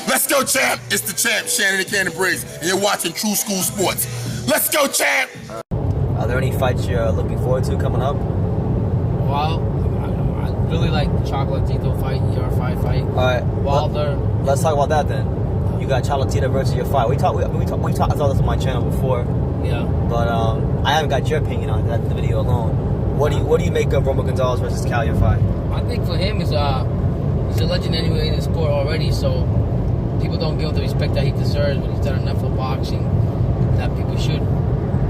Let's go, champ. It's the champ, Shannon the Cannon Briggs, and you're watching True School Sports. Let's go, champ. Are there any fights you're looking forward to coming up? Well, I really like the Chocolatito fight, Yafai fight. All right. Wilder. Let's talk about that then. You got Chocolatito versus Yafai. We talked about this on my channel before. Yeah. But I haven't got your opinion on that, the video alone. What do you make of Roman Gonzalez versus Kal Yafai? I think for him, he's a legend anyway in the sport already, so people don't give him the respect that he deserves, but he's done enough for boxing that people should.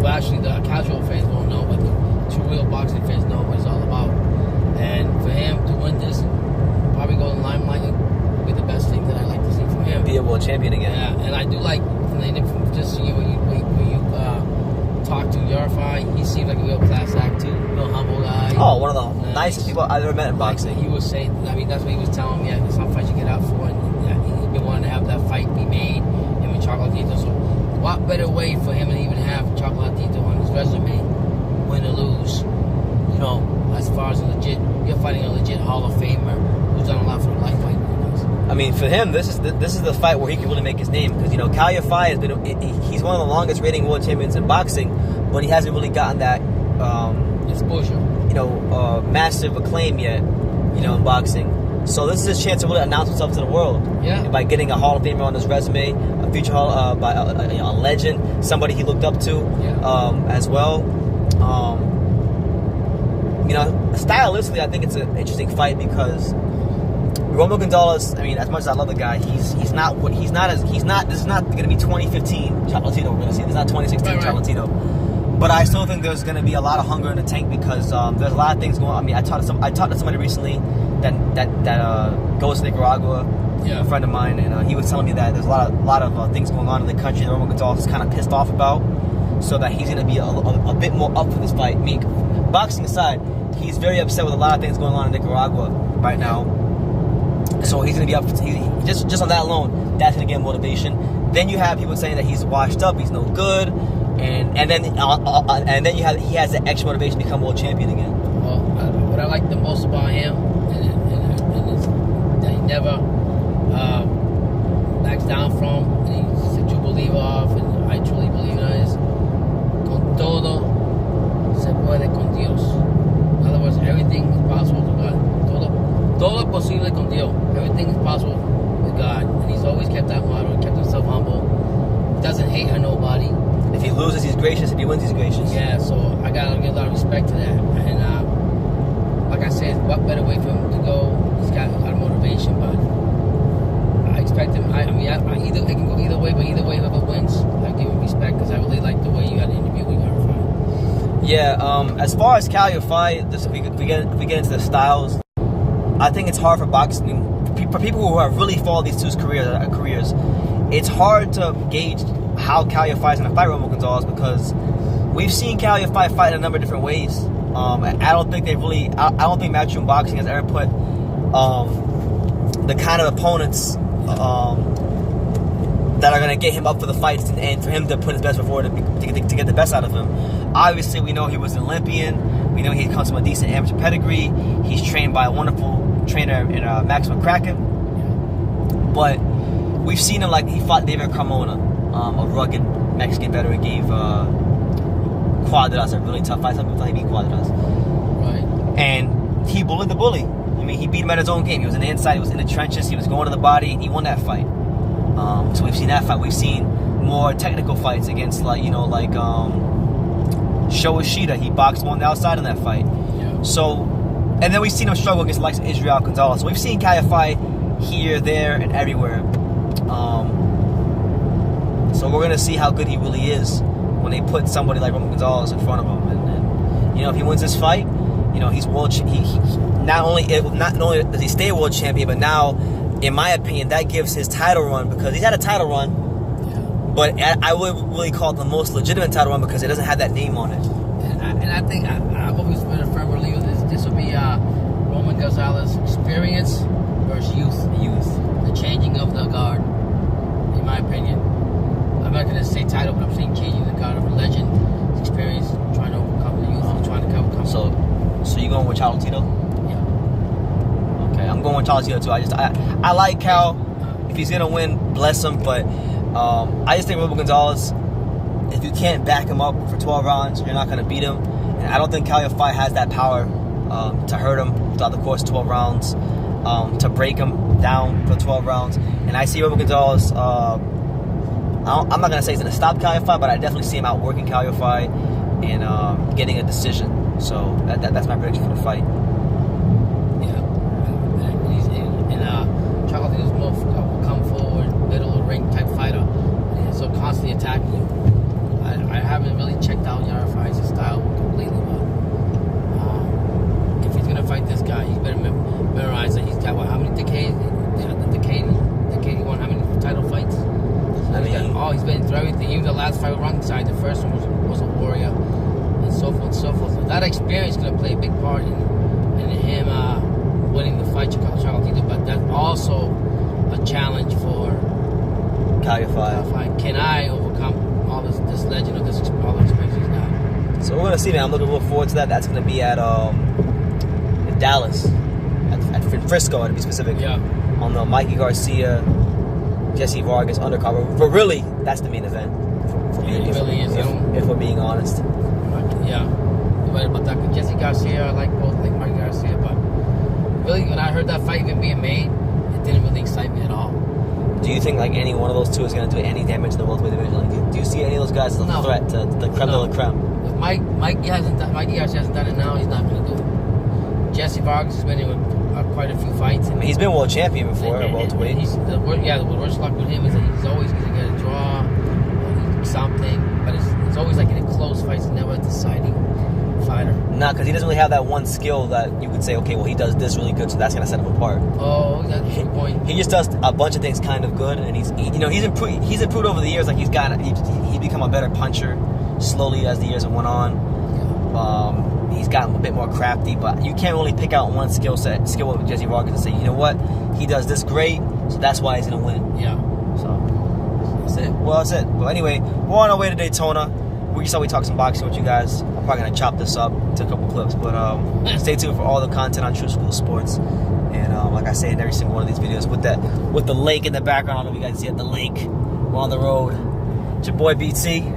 Well, actually, the casual fans won't know, but the true real boxing fans know what it's all about. And for him to win this, probably go in the limelight, would be the best thing that I like to see from him. Be a world champion again. Yeah, and I do like from just seeing when you talk to Yafai, he seems like a real class act too, real humble guy. Oh, one of the nicest people I've ever met in boxing. He was saying, I mean, that's what he was telling me. There's some fights you get out for, and he's been wanting to have that fight be made, him and Chocolatito. So, what better way for him to even have Chocolatito on his resume, win or lose? You know, as far as you're fighting a legit Hall of Famer who's done a lot for the lightweight. I mean, for him, this is the fight where he can really make his name, because Kal Yafai has been he's one of the longest reigning world champions in boxing, but he hasn't really gotten that exposure, massive acclaim yet, in boxing. So this is his chance to really announce himself to the world. Yeah. By getting a Hall of Famer on his resume, a future by a legend, somebody he looked up to, as well. Stylistically, I think it's an interesting fight because Roman Gonzalez, I mean, as much as I love the guy, this is not going to be 2015 Chocolatito we're going to see. This is not 2016 right. Chocolatito. But I still think there's going to be a lot of hunger in the tank because there's a lot of things going on. I mean, I talked to somebody recently that goes to Nicaragua, a friend of mine, and he was telling me that there's a lot of things going on in the country that Roman Gonzalez is kind of pissed off about, so that he's going to be a bit more up for this fight. I mean, boxing aside, he's very upset with a lot of things going on in Nicaragua right now. So he's going to be up. Just on that alone, that's going to get motivation. Then you have people saying that he's washed up, he's no good, and then he has the extra motivation to become world champion again. Well, what I like the most about him is that he never backs down from, and he's a true believer of, and I truly believe in it, is con todo se puede con Dios. In other words, everything is possible to God. Todo posible con Dios. Everything is possible with God. And he's always kept that motto, kept himself humble. He doesn't hate on nobody. If he loses, he's gracious. If he wins, he's gracious. Yeah, so I gotta give a lot of respect to that. And like I said, what better way for him to go? He's got a lot of motivation, but I expect him. I it can go either way, but either way, whoever wins, I give him respect because I really like the way you had an interview with Yafai. Yeah, as far as Kal Yafai, we get into the styles. I think it's hard for boxing, for people who have really followed these two careers, it's hard to gauge how Kal Yafai is going to fight Roman Gonzalez, because we've seen Kal Yafai fight in a number of different ways. I don't think Matchroom Boxing has ever put the kind of opponents that are going to get him up for the fights and for him to put his best foot forward to get the best out of him. Obviously, we know he was an Olympian. We know he comes from a decent amateur pedigree. He's trained by a wonderful trainer in Max McCracken. But we've seen him, like he fought David Carmona, a rugged Mexican veteran, gave Cuadras a really tough fight. Some people thought he beat Cuadras. Right. And he bullied the bully. I mean, he beat him at his own game. He was in the inside, he was in the trenches, he was going to the body, and he won that fight. So we've seen that fight. We've seen more technical fights against, Sho Ishida. He boxed one on the outside in that fight. Yeah. So, and then we've seen him struggle against the likes of Israel Gonzalez. So we've seen Kal Yafai here, there, and everywhere. So we're gonna see how good he really is when they put somebody like Roman Gonzalez in front of him. And if he wins this fight, he's world. He not only does he stay world champion, but now, in my opinion, that gives his title run, because he's had a title run. But I would really call it the most legitimate title run because it doesn't have that name on it. And I think I've always been a firm believer this will be Roman Gonzalez experience versus youth. The changing of the guard, in my opinion. I'm not going to say title, but I'm saying changing the guard of a legend, experience, trying to overcome the youth, and trying to overcome. So you going with Chocolatito? Yeah. Okay, I'm going with Chocolatito too. I like Cal. If he's gonna win, bless him. But I just think Robo Gonzalez, if you can't back him up for 12 rounds, you're not gonna beat him. And I don't think Kal Yafai has that power to hurt him throughout the course of 12 rounds, to break him down for 12 rounds. And I see Robo Gonzalez. I'm not gonna say he's gonna stop Kal Yafai, but I definitely see him outworking Kal Yafai and getting a decision. So that's my prediction for the fight. Yeah, and Chocolatito's more come forward, middle of the ring type fighter, and so constantly attacking you. I haven't really checked out Yafai's style completely, but if he's gonna fight this guy, he's better memorize that he's got how many decades? Decade he won how many title fights? He's been through everything. Even the last fight around the side, the first one was a warrior, and so forth and so forth. So that experience is going to play a big part in him winning the fight, Chocolatito. But that's also a challenge for Kal Yafai. Can I overcome all this legend of all the experience he's got? So we're gonna see, man. I'm looking forward to that. That's gonna be at in Dallas, at Frisco, to be specific. Yeah. On the Mikey Garcia, Jesse Vargas undercover. But really, that's the main event. If we're being honest. Yeah. You're right about that. Jesse Garcia, I like both, like Mikey Garcia, but really, when I heard that fight even being made, it didn't really excite me at all. Do you think like any one of those two is going to do any damage in the welterweight division? Like, do you see any of those guys as a threat to the creme de la creme? If Mikey Garcia hasn't done it now, he's not going to do it. Jesse Vargas has been in with quite a few fights. He's been world champion before at welterweight. The worst luck with him is that he's always going to get a draw or something, but it's always like in a close fight. It's never a deciding fighter. Nah, because he doesn't really have that one skill that you could say, okay, well, he does this really good, so that's going to set him apart. Oh, that's a good point. He just does a bunch of things kind of good, and he's improved over the years. Like he's become a better puncher slowly as the years have went on. He's gotten a bit more crafty, but you can't really pick out one skill with Jesse Vargas and say, you know what, he does this great, so that's why he's going to win. Yeah. So that's it. Well, that's it. Well, anyway, we're on our way to Daytona. We just thought we'd talk some boxing with you guys. I'm probably going to chop this up to a couple clips, but stay tuned for all the content on True School Sports. And like I say in every single one of these videos, with the lake in the background, I don't know if you guys see it, the lake. We're on the road. It's your boy BT.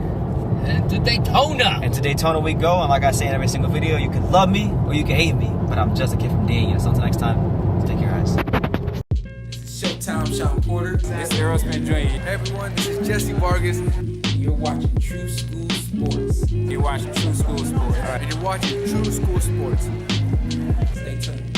And to Daytona. And to Daytona we go. And like I say in every single video, you can love me or you can hate me, but I'm just a kid from DA. So until next time, take care, guys. This is Showtime, Sean Porter. This is Aerosmith Dre. Hey everyone, this is Jesse Vargas. You're watching True School Sports. You're watching True School Sports. All right, and you're watching True School Sports. Stay tuned.